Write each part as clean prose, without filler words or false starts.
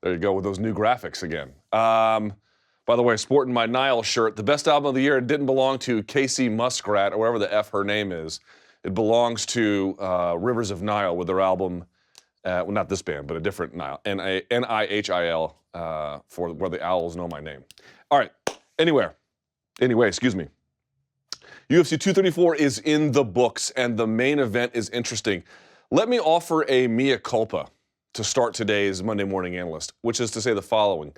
There you go with those new graphics again. By the way, sporting my Nile shirt. The best album of the year, it didn't belong to Casey Muskrat or whatever the F her name is. It belongs to Rivers of Nile with their album, well, not this band, but a different Nile, N-I-H-I-L, for Where the Owls Know My Name. All right, anyway, excuse me. UFC 234 is in the books, and the main event is interesting. Let me offer a mea culpa to start today's Monday Morning Analyst, which is to say the following.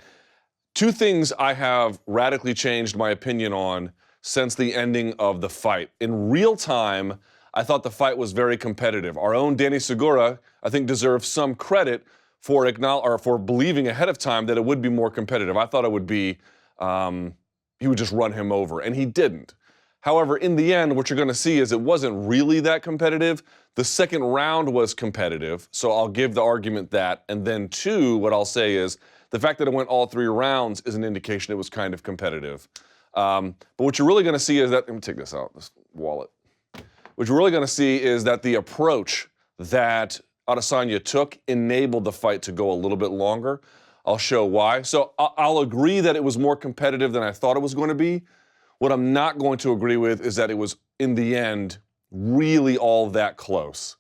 Two things I have radically changed my opinion on since the ending of the fight. In real time, I thought the fight was very competitive. Our own Danny Segura, I think, deserves some credit for believing ahead of time that it would be more competitive. I thought it would be, he would just run him over, and he didn't. However, in the end, what you're going to see is it wasn't really that competitive. The second round was competitive, so I'll give the argument that. And then two, what I'll say is, the fact that it went all 3 rounds is an indication it was kind of competitive. But what you're really going to see is that, let me take this out, this wallet. What you're really going to see is that the approach that Adesanya took enabled the fight to go a little bit longer. I'll show why. So I'll agree that it was more competitive than I thought it was going to be. What I'm not going to agree with is that it was, in the end, really all that close.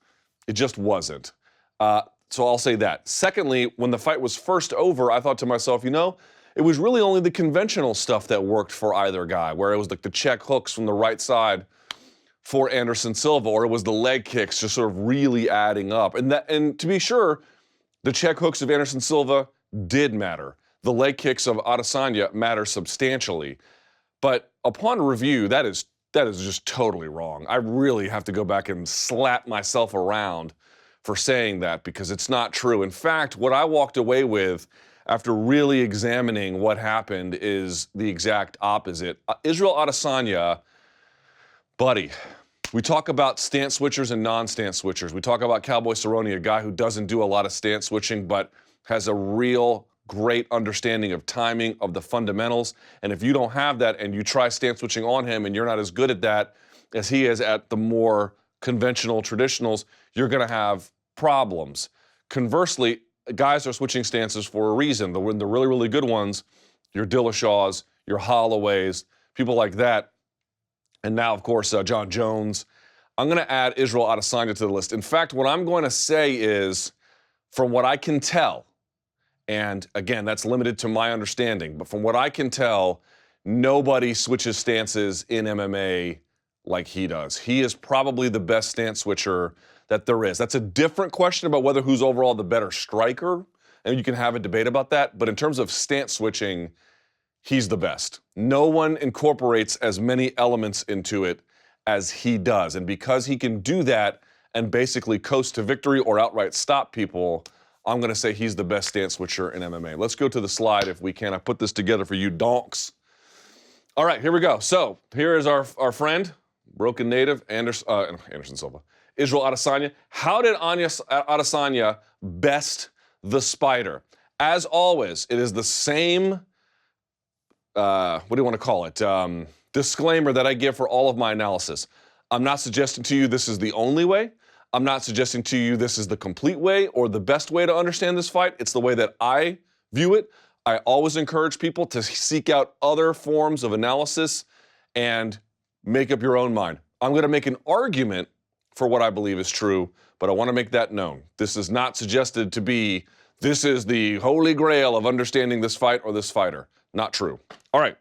It just wasn't. So I'll say that. Secondly, when the fight was first over, I thought to myself, you know, it was really only the conventional stuff that worked for either guy, where it was like the check hooks from the right side for Anderson Silva, or it was the leg kicks just sort of really adding up. And to be sure, the check hooks of Anderson Silva did matter. The leg kicks of Adesanya matter substantially. But upon review, that is just totally wrong. I really have to go back and slap myself around for saying that, because it's not true. In fact, what I walked away with after really examining what happened is the exact opposite. Israel Adesanya, buddy, we talk about stance switchers and non-stance switchers. We talk about Cowboy Cerrone, a guy who doesn't do a lot of stance switching, but has a real great understanding of timing, of the fundamentals. And if you don't have that and you try stance switching on him and you're not as good at that as he is at the more conventional traditionals, you're going to have problems. Conversely, guys are switching stances for a reason. The really, really good ones, your Dillashaws, your Holloways, people like that. And now, of course, John Jones. I'm going to add Israel Adesanya to the list. In fact, what I'm going to say is, from what I can tell, and again, that's limited to my understanding, but from what I can tell, nobody switches stances in MMA like he does. He is probably the best stance switcher that there is. That's a different question about whether who's overall the better striker, and you can have a debate about that, but in terms of stance switching, he's the best. No one incorporates as many elements into it as he does, and because he can do that and basically coast to victory or outright stop people, I'm going to say he's the best stance switcher in MMA. Let's go to the slide if we can. I put this together for you donks. All right, here we go. So here is our friend, broken native, Anderson Silva. Israel Adesanya. How did Adesanya best the Spider? As always, it is the same, what do you want to call it, disclaimer that I give for all of my analysis. I'm not suggesting to you this is the only way. I'm not suggesting to you this is the complete way or the best way to understand this fight. It's the way that I view it. I always encourage people to seek out other forms of analysis and make up your own mind. I'm going to make an argument for what I believe is true, but I want to make that known. This is not suggested to be, this is the holy grail of understanding this fight or this fighter. Not true. All right.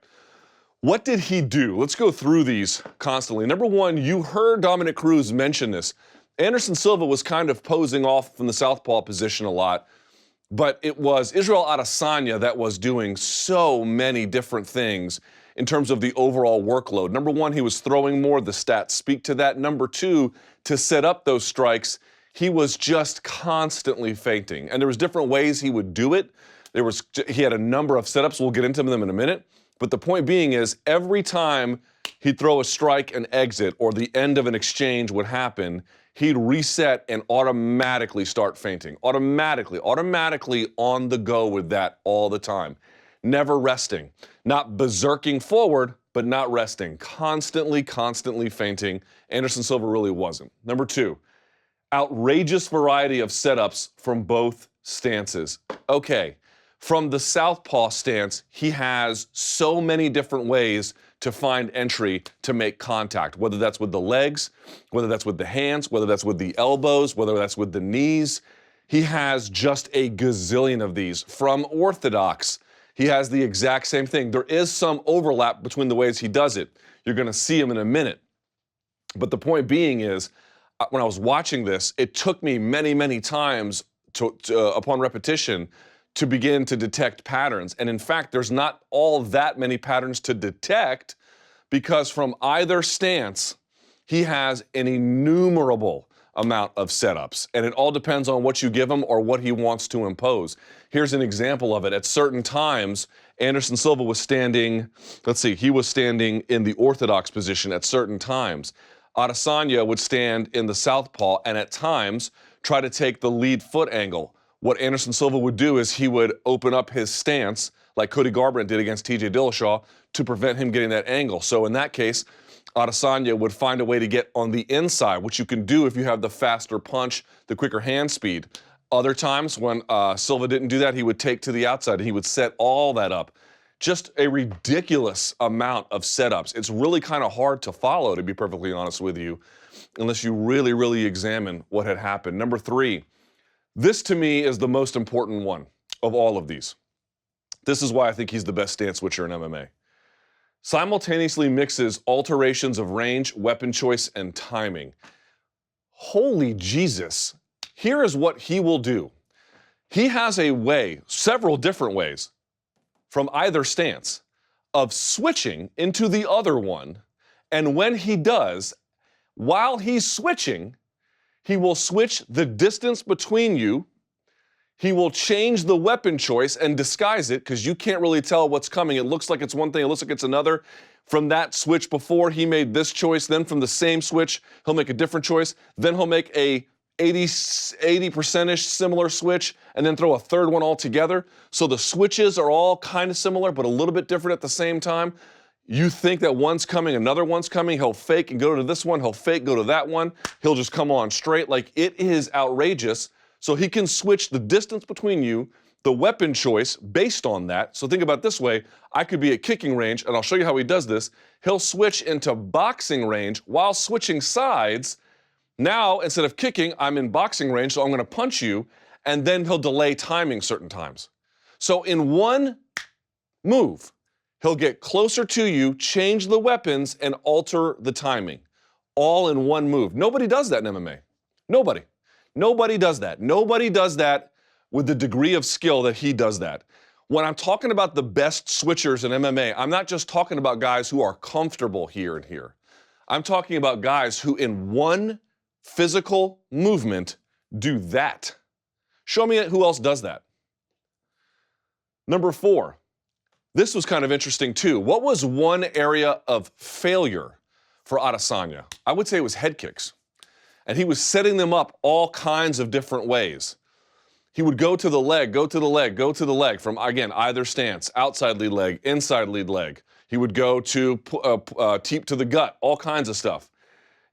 What did he do? Let's go through these constantly. Number one, you heard Dominic Cruz mention this. Anderson Silva was kind of posing off from the southpaw position a lot, but it was Israel Adesanya that was doing so many different things in terms of the overall workload. Number one, he was throwing more. The stats speak to that. Number two, to set up those strikes, he was just constantly feinting. And there was different ways he would do it. He had a number of setups. We'll get into them in a minute. But the point being is, every time he'd throw a strike and exit or the end of an exchange would happen, he'd reset and automatically start feinting. Automatically on the go with that all the time. Never resting. Not berserking forward, but not resting. Constantly feinting. Anderson Silva really wasn't. Number two, outrageous variety of setups from both stances. Okay, From the southpaw stance, he has so many different ways to find entry to make contact, whether that's with the legs, whether that's with the hands, whether that's with the elbows, whether that's with the knees. He has just a gazillion of these. From Orthodox, he has the exact same thing. There is some overlap between the ways he does it. You're going to see him in a minute. But the point being is, when I was watching this, it took me many, many times upon repetition to begin to detect patterns. And in fact, there's not all that many patterns to detect because from either stance, he has an innumerable amount of setups. And it all depends on what you give him or what he wants to impose. Here's an example of it. At certain times, Anderson Silva was standing, he was standing in the orthodox position at certain times. Adesanya would stand in the southpaw and at times try to take the lead foot angle. What Anderson Silva would do is he would open up his stance, like Cody Garbrandt did against TJ Dillashaw, to prevent him getting that angle. So in that case, Adesanya would find a way to get on the inside, which you can do if you have the faster punch, the quicker hand speed. Other times when Silva didn't do that, he would take to the outside and he would set all that up. Just a ridiculous amount of setups. It's really kind of hard to follow, to be perfectly honest with you, unless you really, really examine what had happened. Number 3. This, to me, is the most important one of all of these. This is why I think he's the best stance switcher in MMA. Simultaneously mixes alterations of range, weapon choice, and timing. Holy Jesus. Here is what he will do. He has a way, several different ways, from either stance, of switching into the other one. And when he does, while he's switching, he will switch the distance between you. He will change the weapon choice and disguise it because you can't really tell what's coming. It looks like it's one thing, it looks like it's another. From that switch before, he made this choice. Then from the same switch, he'll make a different choice. Then he'll make a 80%-ish similar switch and then throw a third one all together. So the switches are all kind of similar, but a little bit different at the same time. You think that one's coming, another one's coming, he'll fake and go to this one, he'll fake, go to that one, he'll just come on straight. Like, it is outrageous. So he can switch the distance between you, the weapon choice based on that. So think about it this way, I could be at kicking range, and I'll show you how he does this. He'll switch into boxing range while switching sides. Now, instead of kicking, I'm in boxing range, so I'm gonna punch you, and then he'll delay timing certain times. So in one move, he'll get closer to you, change the weapons, and alter the timing. All in one move. Nobody does that in MMA. Nobody. Nobody does that. Nobody does that with the degree of skill that he does that. When I'm talking about the best switchers in MMA, I'm not just talking about guys who are comfortable here and here. I'm talking about guys who in one physical movement do that. Show me who else does that. Number 4. This was kind of interesting too. What was one area of failure for Adesanya? I would say it was head kicks. And he was setting them up all kinds of different ways. He would go to the leg, go to the leg, go to the leg from, again, either stance, outside lead leg, inside lead leg. He would go to teep to the gut, all kinds of stuff.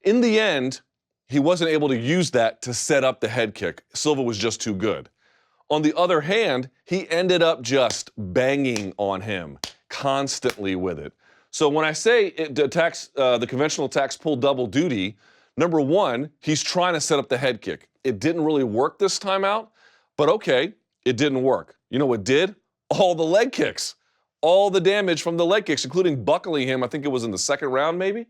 In the end, he wasn't able to use that to set up the head kick. Silva was just too good. On the other hand, he ended up just banging on him constantly with it. So when I say it attacks, the conventional attacks pull double duty, number 1, he's trying to set up the head kick. It didn't really work this time out, but okay, it didn't work. You know what did? All the leg kicks. All the damage from the leg kicks, including buckling him, I think it was in the second round maybe,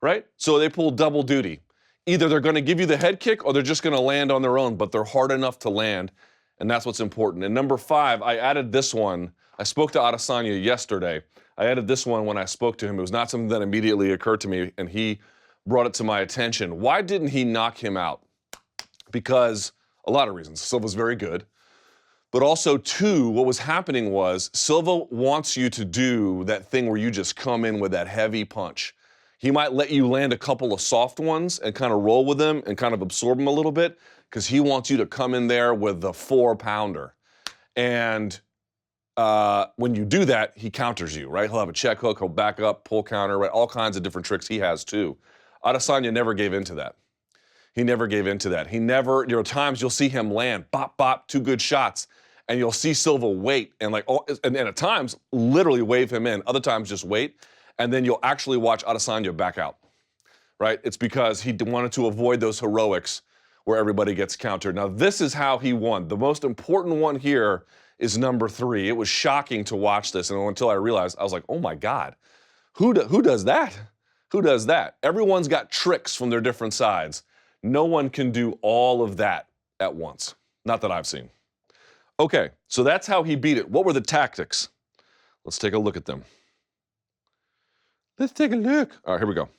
right? So they pulled double duty. Either they're gonna give you the head kick or they're just gonna land on their own, but they're hard enough to land. And that's what's important. And number 5, I added this one. I spoke to Adesanya yesterday. I added this one when I spoke to him. It was not something that immediately occurred to me, and he brought it to my attention. Why didn't he knock him out? Because a lot of reasons. Silva's very good. But also, 2, what was happening was Silva wants you to do that thing where you just come in with that heavy punch. He might let you land a couple of soft ones and kind of roll with them and kind of absorb them a little bit, because he wants you to come in there with the 4-pounder. And when you do that, he counters you, right? He'll have a check hook, he'll back up, pull counter, right? All kinds of different tricks he has too. Adesanya never gave into that. He never gave into that. He never, times you'll see him land, bop, bop, 2 good shots. and you'll see Silva wait and and at times literally wave him in, other times just wait, and then you'll actually watch Adesanya back out, right? It's because he wanted to avoid those heroics where everybody gets countered. Now, this is how he won. The most important one here is number 3. It was shocking to watch this, and until I realized, I was like, oh my God, who does that? Who does that? Everyone's got tricks from their different sides. No one can do all of that at once. Not that I've seen. Okay, so that's how he beat it. What were the tactics? Let's take a look at them. Let's take a look. All right, here we go.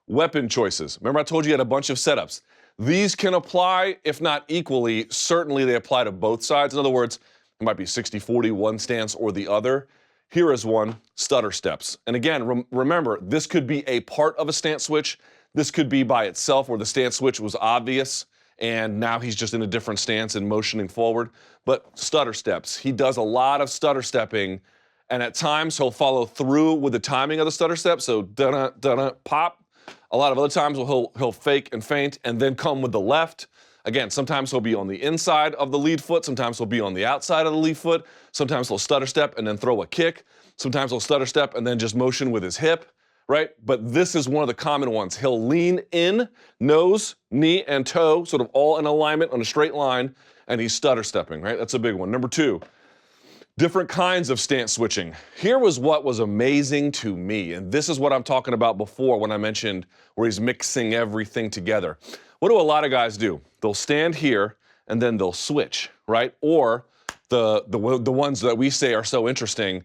Weapon choices. Remember I told you he had a bunch of setups. These can apply, if not equally, certainly they apply to both sides. In other words, it might be 60-40, one stance or the other. Here is one, stutter steps. And again, remember, this could be a part of a stance switch. This could be by itself where the stance switch was obvious and now he's just in a different stance and motioning forward. But stutter steps, he does a lot of stutter stepping, and at times he'll follow through with the timing of the stutter step. So da-da, da-da, pop. A lot of other times he'll fake and feint and then come with the left. Again, sometimes he'll be on the inside of the lead foot. Sometimes he'll be on the outside of the lead foot. Sometimes he'll stutter step and then throw a kick. Sometimes he'll stutter step and then just motion with his hip, right? But this is one of the common ones. He'll lean in, nose, knee, and toe, sort of all in alignment on a straight line, and he's stutter stepping, right? That's a big one. Number 2, different kinds of stance switching. Here was what was amazing to me, and this is what I'm talking about before when I mentioned where he's mixing everything together. What do a lot of guys do? They'll stand here and then they'll switch, right? Or the ones that we say are so interesting,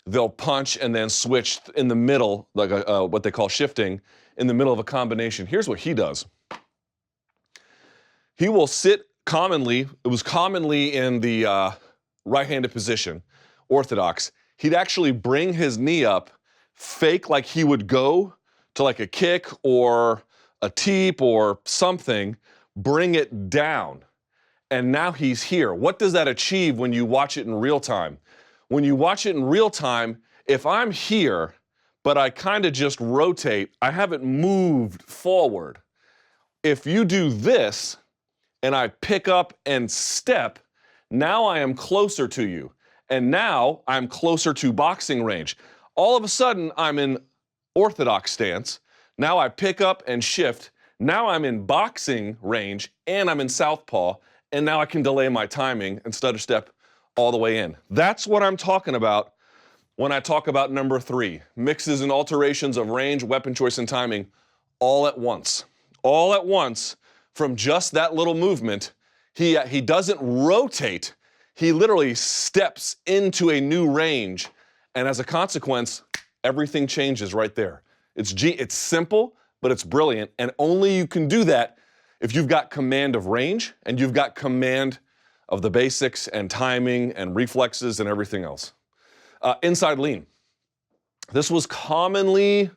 they'll punch and then switch in the middle, like what they call shifting, in the middle of a combination. Here's what he does. He will sit commonly, it was commonly in the right-handed position, Orthodox. He'd actually bring his knee up, fake like he would go to like a kick or a teep or something, bring it down. And now he's here. What does that achieve when you watch it in real time? When you watch it in real time, if I'm here, but I kind of just rotate, I haven't moved forward. If you do this, and I pick up and step, now I am closer to you. And now I'm closer to boxing range. All of a sudden, I'm in Orthodox stance. Now I pick up and shift. Now I'm in boxing range, and I'm in southpaw, and now I can delay my timing and stutter step all the way in. That's what I'm talking about when I talk about number 3. Mixes and alterations of range, weapon choice, and timing all at once. All at once from just that little movement. He doesn't rotate. He literally steps into a new range, and as a consequence, everything changes right there. It's simple, but it's brilliant, and only you can do that if you've got command of range and you've got command of the basics and timing and reflexes and everything else. Inside lean. This was commonly,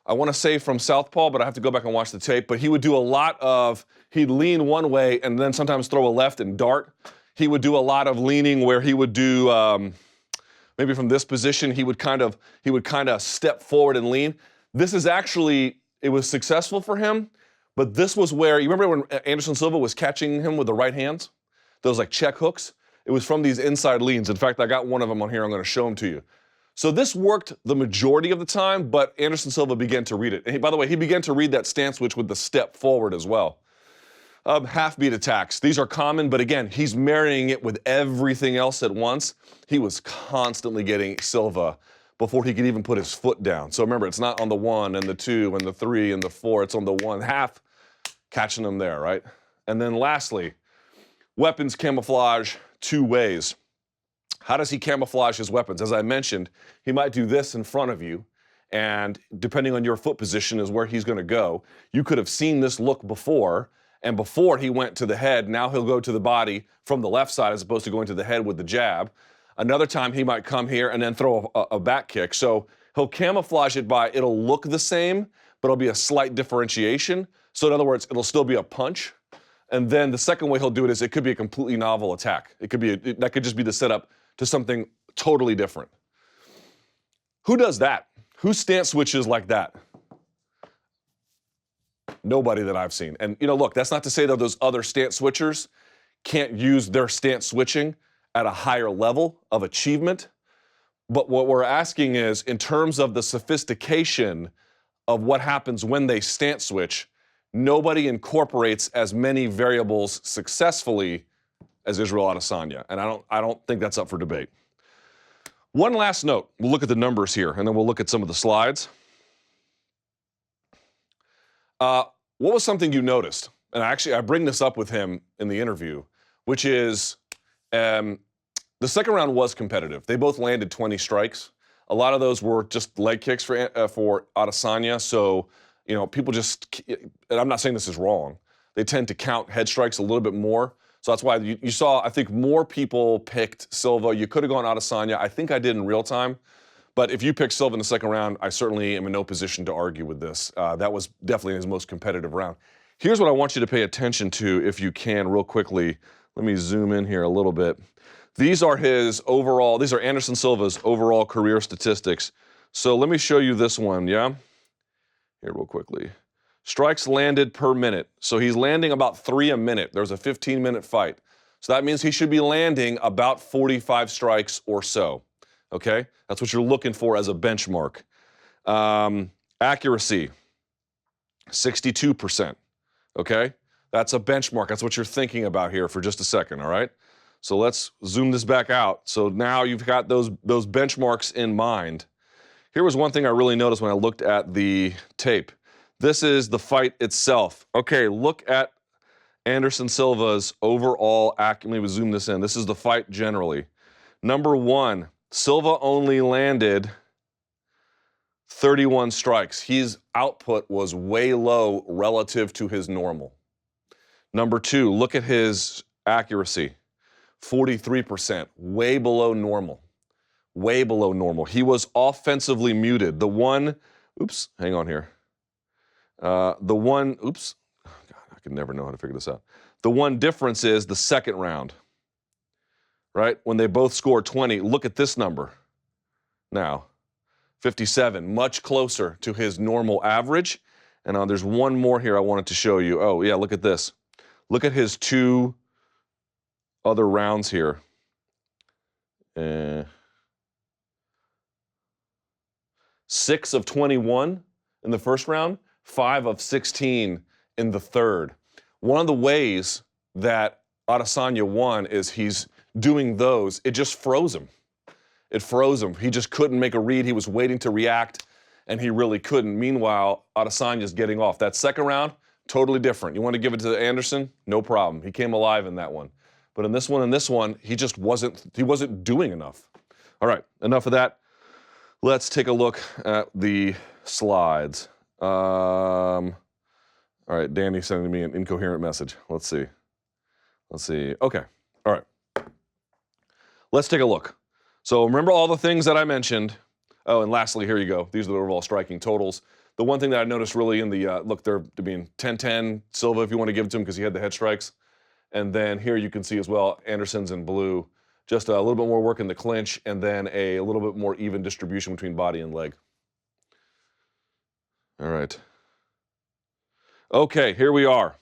I want to say from southpaw, but I have to go back and watch the tape, but he would do a lot of, he'd lean one way and then sometimes throw a left and dart. He would do a lot of leaning where he would do, maybe from this position, he would kind of step forward and lean. This is actually, it was successful for him, but this was where, you remember when Anderson Silva was catching him with the right hands? Those like check hooks? It was from these inside leans. In fact, I got one of them on here. I'm going to show them to you. So this worked the majority of the time, but Anderson Silva began to read it. And by the way, he began to read that stance switch with the step forward as well. Half beat attacks. These are common, but again, he's marrying it with everything else at once. He was constantly getting Silva before he could even put his foot down. So remember, it's not on the 1 and the 2 and the 3 and the 4. It's on the 1 half, catching him there, right? And then lastly, weapons camouflage 2 ways. How does he camouflage his weapons? As I mentioned, he might do this in front of you, and depending on your foot position is where he's going to go. You could have seen this look before, and before he went to the head, now he'll go to the body from the left side as opposed to going to the head with the jab. Another time he might come here and then throw a back kick. So he'll camouflage it by, it'll look the same, but it'll be a slight differentiation. So in other words, it'll still be a punch. And then the second way he'll do it is it could be a completely novel attack. It could be, that could just be the setup to something totally different. Who does that? Who stance switches like that? Nobody that I've seen. And look, that's not to say that those other stance switchers can't use their stance switching at a higher level of achievement. But what we're asking is, in terms of the sophistication of what happens when they stance switch, nobody incorporates as many variables successfully as Israel Adesanya. And I don't think that's up for debate. One last note. We'll look at the numbers here, and then we'll look at some of the slides. What was something you noticed? And I bring this up with him in the interview, which is the second round was competitive. They both landed 20 strikes. A lot of those were just leg kicks for Adesanya. So, you know, people just, and I'm not saying this is wrong, they tend to count head strikes a little bit more. So that's why you saw, I think, more people picked Silva. You could have gone Adesanya. I think I did in real time. But if you picked Silva in the second round, I certainly am in no position to argue with this. That was definitely his most competitive round. Here's what I want you to pay attention to, if you can, real quickly. Let me zoom in here a little bit. These are these are Anderson Silva's overall career statistics. So let me show you this one, yeah? Here, real quickly. Strikes landed per minute. So he's landing about 3 a minute. There's a 15-minute fight. So that means he should be landing about 45 strikes or so, okay? That's what you're looking for as a benchmark. Accuracy, 62%, okay? That's a benchmark. That's what you're thinking about here for just a second, all right? So let's zoom this back out. So now you've got those benchmarks in mind. Here was one thing I really noticed when I looked at the tape. This is the fight itself. Okay, look at Anderson Silva's overall accuracy. Let me zoom this in. This is the fight generally. Number one, Silva only landed 31 strikes. His output was way low relative to his normal. Number two, look at his accuracy. 43%, way below normal. Way below normal. He was offensively muted. The one, oops, hang on here. God, I can never know how to figure this out. The one difference is the second round, right? When they both scored 20, look at this number now. 57, much closer to his normal average. And there's one more here I wanted to show you. Oh, yeah, look at this. Look at his two other rounds here. 6 of 21 in the first round, 5 of 16 in the third. One of the ways that Adesanya won is he's doing those. It just froze him. It froze him. He just couldn't make a read. He was waiting to react, and he really couldn't. Meanwhile, Adesanya's getting off. That second round, totally different. You want to give it to Anderson? No problem. He came alive in that one. But in this one, he just wasn't doing enough. All right, enough of that. Let's take a look at the slides. All right, Danny's sending me an incoherent message. Let's see. Okay, all right. Let's take a look. So remember all the things that I mentioned. Oh, and lastly, here you go. These are the overall striking totals. The one thing that I noticed really in the, look, they're being 10-10 Silva if you want to give it to him because he had the head strikes. And then here you can see as well, Anderson's in blue. Just a little bit more work in the clinch and then a little bit more even distribution between body and leg. All right. Okay, here we are.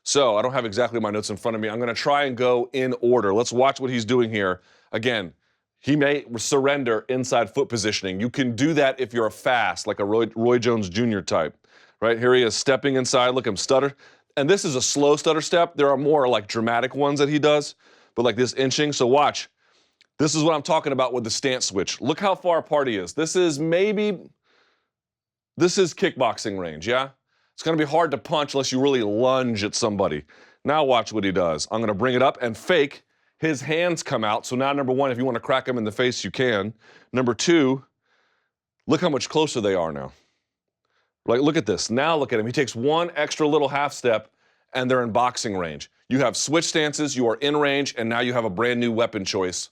So I don't have exactly my notes in front of me. I'm going to try and go in order. Let's watch what he's doing here. Again, he may surrender inside foot positioning. You can do that if you're fast, like a Roy Jones Jr. type. Right, here he is stepping inside. Look at him stutter. And this is a slow stutter step. There are more like dramatic ones that he does, but like this inching. So watch. This is what I'm talking about with the stance switch. Look how far apart he is. This is kickboxing range, yeah? It's going to be hard to punch unless you really lunge at somebody. Now watch what he does. I'm going to bring it up and fake. His hands come out. So now, number one, if you want to crack him in the face, you can. Number two, look how much closer they are now. Like, look at this. Now look at him. He takes one extra little half step, and they're in boxing range. You have switch stances, you are in range, and now you have a brand new weapon choice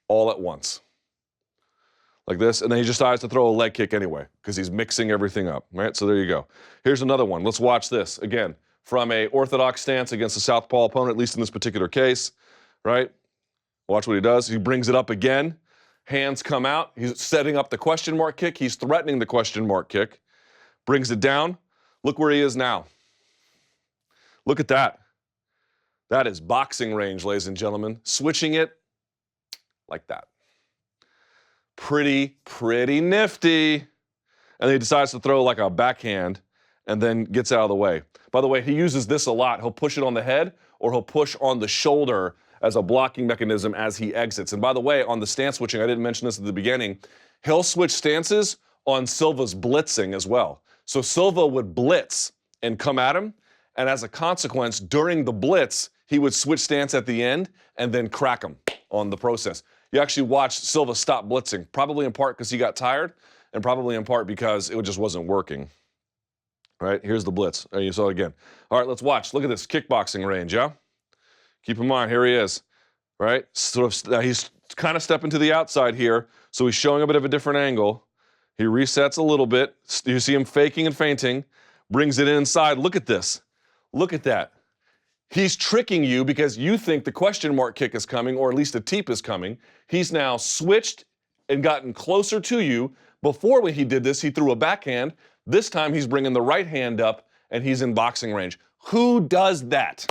all at once. Like this, and then he just decides to throw a leg kick anyway because he's mixing everything up, right? So there you go. Here's another one. Let's watch this. Again, from a orthodox stance against a southpaw opponent, at least in this particular case, right? Watch what he does. He brings it up again. Hands come out. He's setting up the question mark kick. He's threatening the question mark kick. Brings it down. Look where he is now. Look at that. That is boxing range, ladies and gentlemen. Switching it like that. Pretty nifty. And then he decides to throw like a backhand and then gets out of the way. By the way, he uses this a lot. He'll push it on the head or he'll push on the shoulder as a blocking mechanism as he exits. And by the way, on the stance switching, I didn't mention this at the beginning, he'll switch stances on Silva's blitzing as well. So Silva would blitz and come at him, and as a consequence, during the blitz, he would switch stance at the end and then crack him on the process. You actually watched Silva stop blitzing, probably in part because he got tired, and probably in part because it just wasn't working. All right, here's the blitz. You saw it again. All right, let's watch. Look at this kickboxing range, yeah? Keep in mind, here he is, right? He's kind of stepping to the outside here, so he's showing a bit of a different angle. He resets a little bit. You see him faking and feinting, brings it inside. Look at this. Look at that. He's tricking you because you think the question mark kick is coming, or at least a teep is coming. He's now switched and gotten closer to you. Before when he did this, he threw a backhand. This time he's bringing the right hand up and he's in boxing range. Who does that?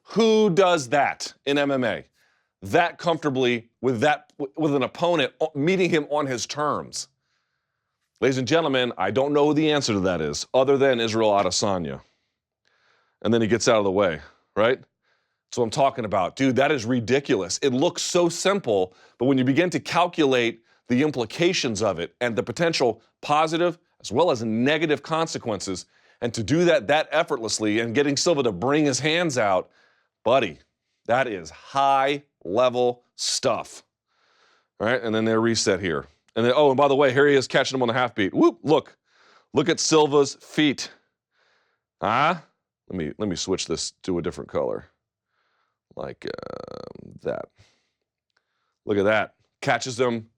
Who does that in MMA? That comfortably with an opponent meeting him on his terms. Ladies and gentlemen, I don't know who the answer to that is, other than Israel Adesanya. And then he gets out of the way, right? That's what I'm talking about. Dude, that is ridiculous. It looks so simple, but when you begin to calculate the implications of it and the potential positive as well as negative consequences, and to do that effortlessly and getting Silva to bring his hands out, buddy, that is high-level stuff. All right, and then they reset here. And then, oh, and by the way, here he is catching him on the half beat. Whoop, look at Silva's feet. Let me switch this to a different color, like that. Look at that. Catches him.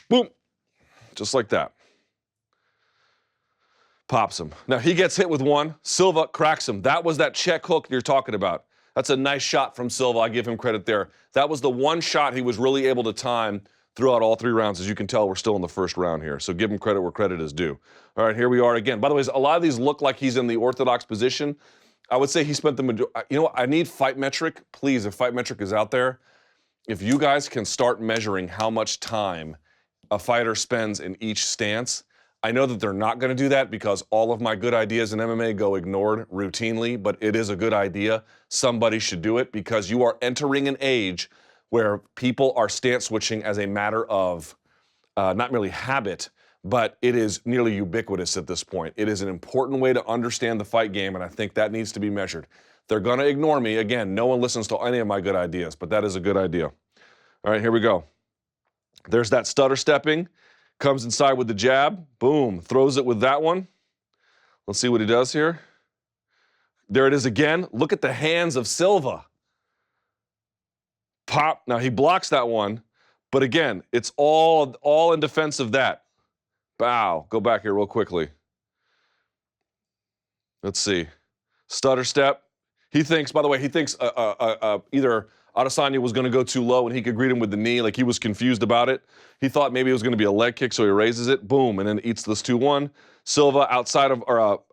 Boom, just like that. Pops him. Now he gets hit with one. Silva cracks him. That was that check hook you're talking about. That's a nice shot from Silva. I give him credit there. That was the one shot he was really able to time throughout all three rounds. As you can tell, we're still in the first round here. So give him credit where credit is due. All right, here we are again. By the way, a lot of these look like he's in the orthodox position. I would say he spent you know what, I need Fight Metric. Please, if Fight Metric is out there, if you guys can start measuring how much time a fighter spends in each stance. I know that they're not going to do that because all of my good ideas in MMA go ignored routinely, but it is a good idea. Somebody should do it because you are entering an age where people are stance switching as a matter of not merely habit, but it is nearly ubiquitous at this point. It is an important way to understand the fight game, and I think that needs to be measured. They're going to ignore me. Again, no one listens to any of my good ideas, but that is a good idea. All right, here we go. There's that stutter stepping. Comes inside with the jab. Boom. Throws it with that one. Let's see what he does here. There it is again. Look at the hands of Silva. Pop. Now he blocks that one. But again, it's all in defense of that. Bow. Go back here real quickly. Let's see. Stutter step. He thinks, by the way, either Adesanya was going to go too low and he could greet him with the knee, like he was confused about it. He thought maybe it was going to be a leg kick, so he raises it, boom, and then eats this 2-1. Silva Adesanya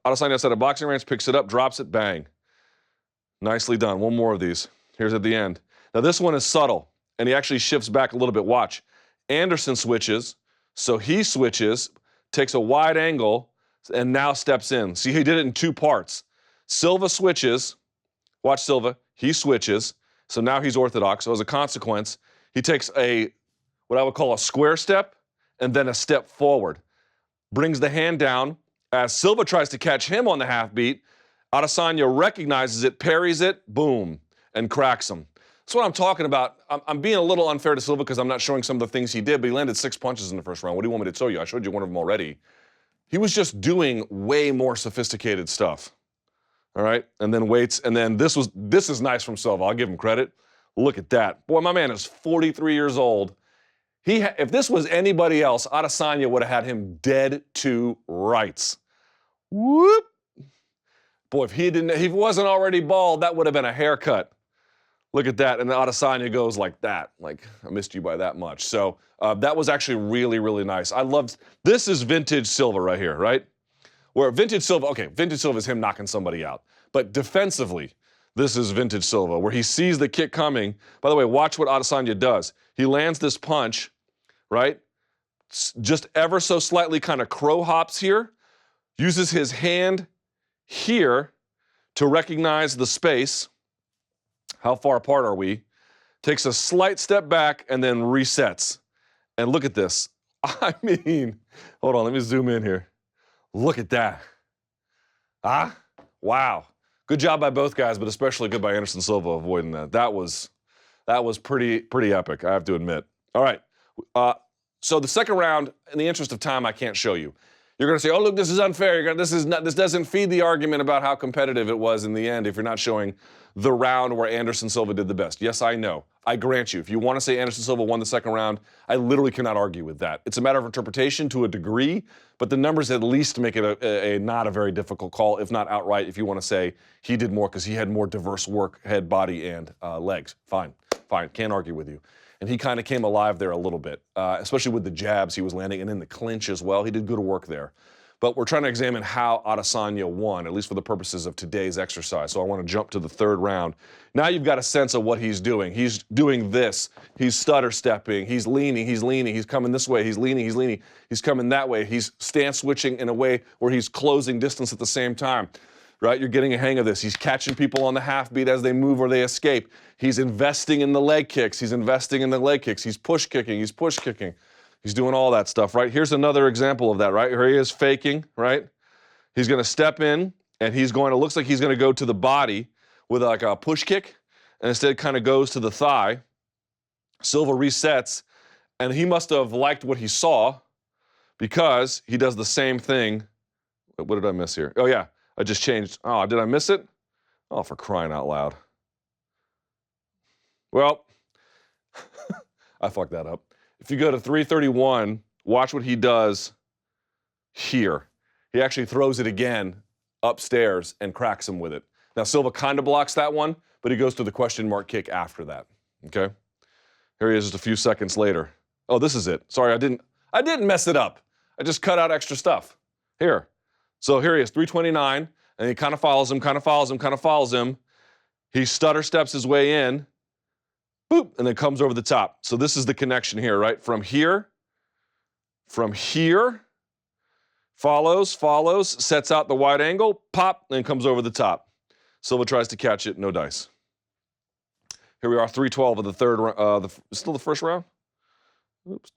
outside of boxing range, picks it up, drops it, bang. Nicely done. One more of these. Here's at the end. Now this one is subtle, and he actually shifts back a little bit. Watch. Anderson switches, so he switches, takes a wide angle, and now steps in. See, he did it in two parts. Silva switches. Watch Silva. He switches. So now he's orthodox. So as a consequence, he takes what I would call a square step and then a step forward. Brings the hand down. As Silva tries to catch him on the half beat, Adesanya recognizes it, parries it, boom, and cracks him. That's what I'm talking about. I'm being a little unfair to Silva because I'm not showing some of the things he did, but he landed 6 punches in the first round. What do you want me to tell you? I showed you one of them already. He was just doing way more sophisticated stuff. All right, and then waits, and then this is nice from Silva. I'll give him credit. Look at that. Boy, my man is 43 years old. If this was anybody else, Adesanya would have had him dead to rights. Whoop. Boy, if he wasn't already bald, that would have been a haircut. Look at that, and then Adesanya goes like that. Like, I missed you by that much. So that was actually really, really nice. This is vintage Silva right here, right? Where vintage Silva is him knocking somebody out. But defensively, This is vintage Silva, where he sees the kick coming. By the way, watch what Adesanya does. He lands this punch, right? Just ever so slightly kind of crow hops here, uses his hand here to recognize the space. How far apart are we? Takes a slight step back and then resets. And look at this. I mean, hold on, let me zoom in here. Look at that. Ah, wow. Good job by both guys, but especially good by Anderson Silva avoiding that. That was pretty epic, I have to admit. All right. So the second round, in the interest of time, I can't show you. You're going to say, "Oh, look, this is unfair. This doesn't feed the argument about how competitive it was in the end if you're not showing the round where Anderson Silva did the best." Yes, I know. I grant you. If you want to say Anderson Silva won the second round, I literally cannot argue with that. It's a matter of interpretation to a degree, but the numbers at least make it a not a very difficult call, if not outright, if you want to say he did more because he had more diverse work, head, body, and legs. Fine. Can't argue with you. And he kind of came alive there a little bit, especially with the jabs he was landing and in the clinch as well. He did good work there. But we're trying to examine how Adesanya won, at least for the purposes of today's exercise. So I want to jump to the third round. Now you've got a sense of what he's doing. He's doing this. He's stutter stepping. He's leaning. He's coming this way. He's leaning. He's coming that way. He's stance switching in a way where he's closing distance at the same time. Right? You're getting a hang of this. He's catching people on the half beat as they move or they escape. He's investing in the leg kicks. He's push kicking. He's doing all that stuff, right? Here's another example of that, right? Here he is faking, right? He's going to step in, and looks like he's going to go to the body with like a push kick, and instead kind of goes to the thigh. Silva resets, and he must have liked what he saw because he does the same thing. What did I miss here? Oh, yeah. I just changed. Oh, did I miss it? Oh, for crying out loud. Well, I fucked that up. If you go to 331, watch what he does here. He actually throws it again upstairs and cracks him with it. Now, Silva kind of blocks that one, but he goes to the question mark kick after that. Okay? Here he is just a few seconds later. Oh, this is it. Sorry, I didn't mess it up. I just cut out extra stuff. Here. So here he is, 329, and he kind of follows him. He stutter steps his way in, boop, and then comes over the top. So this is the connection here, right? From here, follows, sets out the wide angle, pop, and comes over the top. Silva tries to catch it, no dice. Here we are, 312 of the third round. Still the first round? Oops.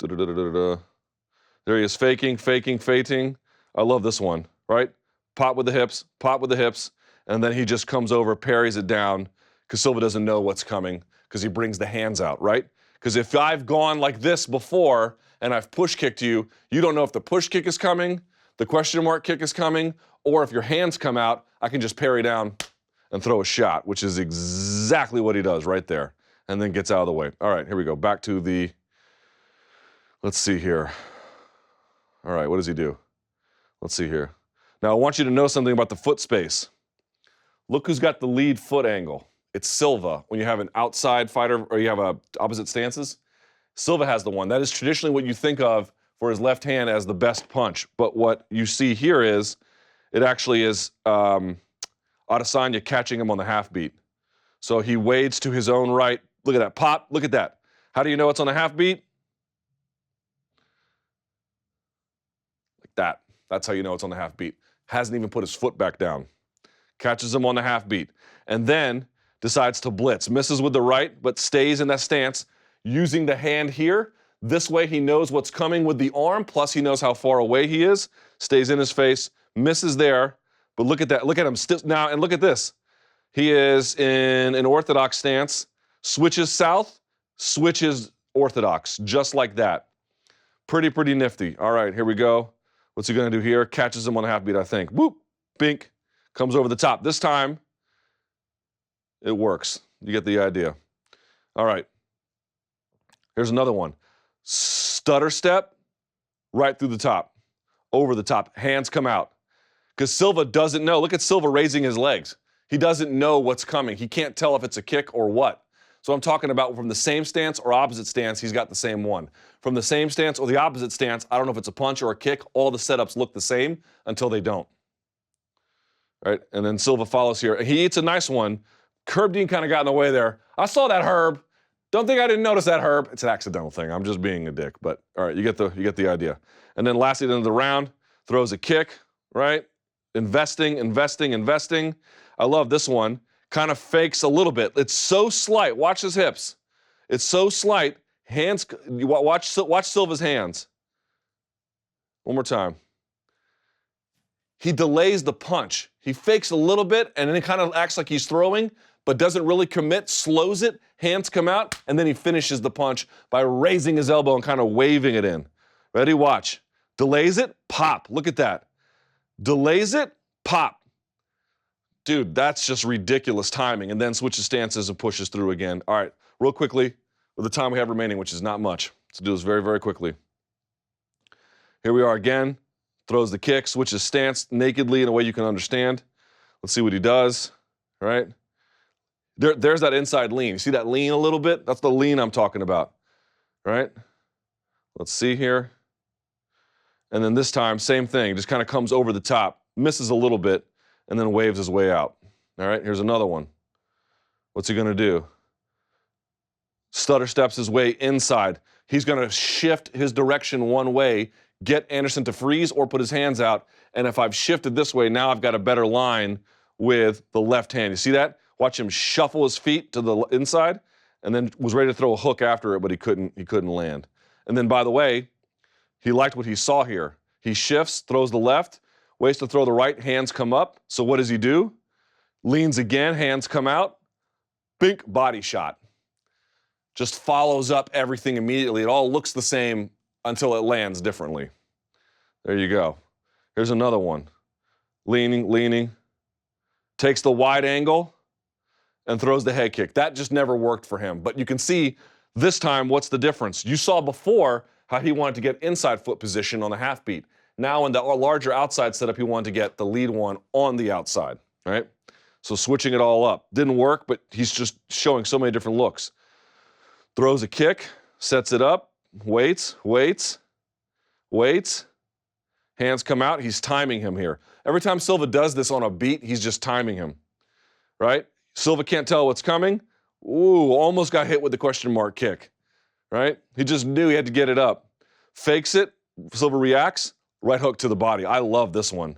There he is, faking. I love this one. Right? Pop with the hips, and then he just comes over, parries it down, because Silva doesn't know what's coming, because he brings the hands out, right? Because if I've gone like this before, and I've push kicked you, you don't know if the push kick is coming, the question mark kick is coming, or if your hands come out, I can just parry down and throw a shot, which is exactly what he does right there, and then gets out of the way. All right, here we go. Back to the, let's see here. All right, what does he do? Let's see here. Now, I want you to know something about the foot space. Look who's got the lead foot angle. It's Silva. When you have an outside fighter or you have opposite stances, Silva has the one. That is traditionally what you think of for his left hand as the best punch. But what you see here is, it actually is Adesanya catching him on the half beat. So he wades to his own right. Look at that pop. Look at that. How do you know it's on the half beat? Like that. That's how you know it's on the half beat. Hasn't even put his foot back down. Catches him on the half beat. And then decides to blitz. Misses with the right, but stays in that stance, using the hand here. This way he knows what's coming with the arm, plus he knows how far away he is. Stays in his face, misses there. But look at that. Look at him still now, and look at this. He is in an orthodox stance, switches south, switches orthodox, just like that. Pretty nifty. All right, here we go. What's he going to do here? Catches him on the half beat, I think. Whoop, bink, comes over the top. This time, it works. You get the idea. All right. Here's another one. Stutter step, right through the top, over the top. Hands come out. Because Silva doesn't know. Look at Silva raising his legs. He doesn't know what's coming. He can't tell if it's a kick or what. So I'm talking about from the same stance or opposite stance, he's got the same one. From the same stance or the opposite stance, I don't know if it's a punch or a kick. All the setups look the same until they don't. Right? And then Silva follows here. He eats a nice one, Herb Dean kind of got in the way there. I saw that, Herb. Don't think I didn't notice that, Herb. It's an accidental thing. I'm just being a dick. But all right, you get the idea. And then lastly, at the end of the round, throws a kick, right? Investing. I love this one. Kind of fakes a little bit. It's so slight. Watch his hips. It's so slight. Hands. Watch Silva's hands. One more time. He delays the punch. He fakes a little bit and then he kind of acts like he's throwing, but doesn't really commit, slows it, hands come out, and then he finishes the punch by raising his elbow and kind of waving it in. Ready? Watch. Delays it, pop. Look at that. Delays it, pop. Dude, that's just ridiculous timing. And then switches stances and pushes through again. All right, real quickly, with the time we have remaining, which is not much. Let's do this very, very quickly. Here we are again. Throws the kick, switches stance nakedly in a way you can understand. Let's see what he does, right? There's that inside lean. You see that lean a little bit? That's the lean I'm talking about, right? Let's see here. And then this time, same thing. Just kind of comes over the top, misses a little bit, and then waves his way out. All right, here's another one. What's he going to do? Stutter steps his way inside. He's going to shift his direction one way, get Anderson to freeze or put his hands out. And if I've shifted this way, now I've got a better line with the left hand. You see that? Watch him shuffle his feet to the inside and then was ready to throw a hook after it, but he couldn't land. And then, by the way, he liked what he saw here. He shifts, throws the left, waits to throw the right, hands come up. So what does he do? Leans again, hands come out, bink, body shot. Just follows up everything immediately. It all looks the same until it lands differently. There you go. Here's another one. Leaning, takes the wide angle and throws the head kick. That just never worked for him. But you can see this time what's the difference. You saw before how he wanted to get inside foot position on the half beat. Now in the larger outside setup, he wanted to get the lead one on the outside, right? So switching it all up. Didn't work, but he's just showing so many different looks. Throws a kick, sets it up, waits. Hands come out, he's timing him here. Every time Silva does this on a beat, he's just timing him, right? Silva can't tell what's coming. Ooh, almost got hit with the question mark kick, right? He just knew he had to get it up. Fakes it, Silva reacts, right hook to the body. I love this one.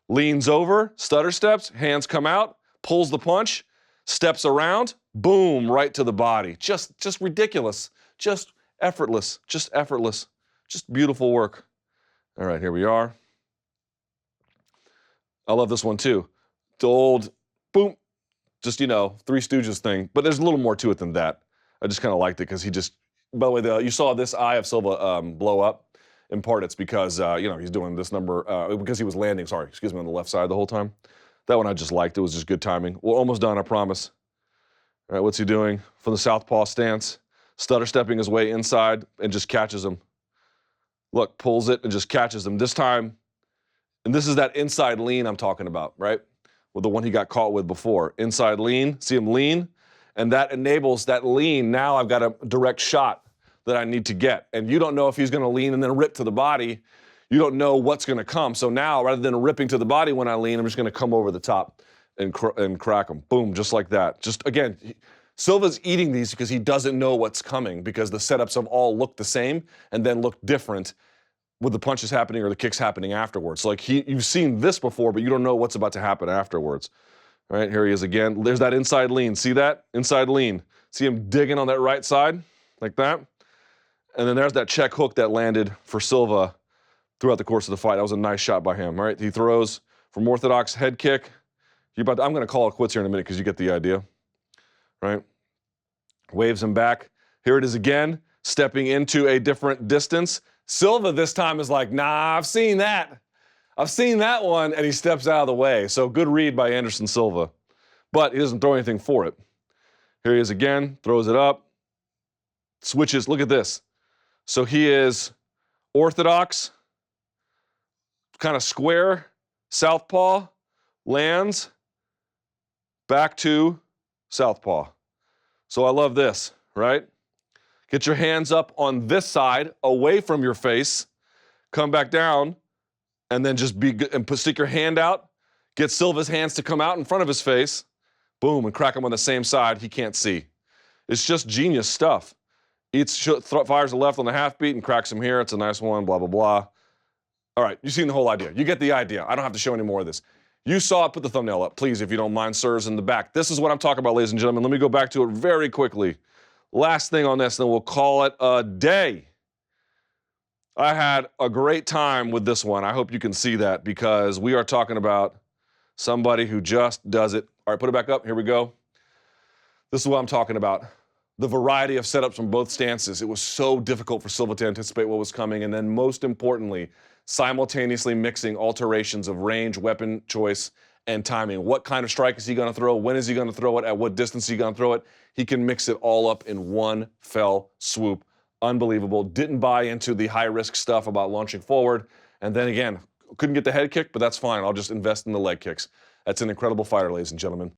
Leans over, stutter steps, hands come out, pulls the punch, steps around, boom, right to the body. Just ridiculous, just effortless, just beautiful work. All right, here we are. I love this one too. The old, boom, just, Three Stooges thing. But there's a little more to it than that. I just kind of liked it because he just, by the way, you saw this eye of Silva blow up. In part, it's because, he's doing this number, because he was landing, on the left side the whole time. That one I just liked. It was just good timing. We're almost done, I promise. All right, what's he doing? From the southpaw stance, stutter stepping his way inside and just catches him. Look, pulls it and just catches him. This time, and this is that inside lean I'm talking about, right? With the one he got caught with before. Inside lean, see him lean, and that enables that lean. Now I've got a direct shot that I need to get. And you don't know if he's going to lean and then rip to the body. You don't know what's going to come. So now, rather than ripping to the body when I lean, I'm just going to come over the top and crack him. Boom, just like that. Just, again, Silva's eating these because he doesn't know what's coming because the setups have all looked the same and then looked different with the punches happening or the kicks happening afterwards. So like you've seen this before, but you don't know what's about to happen afterwards. All right, here he is again. There's that inside lean. See that? Inside lean. See him digging on that right side like that? And then there's that check hook that landed for Silva throughout the course of the fight. That was a nice shot by him, right? He throws from orthodox head kick. I'm going to call it quits here in a minute because you get the idea, right? Waves him back. Here it is again, stepping into a different distance. Silva this time is like, nah, I've seen that. I've seen that one, and he steps out of the way. So good read by Anderson Silva. But he doesn't throw anything for it. Here he is again, throws it up, switches. Look at this. So he is orthodox, kind of square, southpaw, lands, back to southpaw. So I love this, right? Get your hands up on this side, away from your face, come back down, and then just be good and stick your hand out. Get Silva's hands to come out in front of his face. boom, and crack him on the same side. He can't see. It's just genius stuff. Fires the left on the half beat and cracks him here. It's a nice one, blah, blah, blah. All right, you've seen the whole idea. You get the idea. I don't have to show any more of this. You saw it. Put the thumbnail up, please, if you don't mind, sirs, in the back. This is what I'm talking about, ladies and gentlemen. Let me go back to it very quickly. Last thing on this, then we'll call it a day. I had a great time with this one. I hope you can see that because we are talking about somebody who just does it. All right, put it back up. Here we go. This is what I'm talking about. The variety of setups from both stances. It was so difficult for Silva to anticipate what was coming, and then most importantly, simultaneously mixing alterations of range, weapon choice, and timing. What kind of strike is he going to throw? When is he going to throw it? At what distance is he going to throw it? He can mix it all up in one fell swoop. Unbelievable. Didn't buy into the high-risk stuff about launching forward. And then again, couldn't get the head kick, but that's fine. I'll just invest in the leg kicks. That's an incredible fighter, ladies and gentlemen.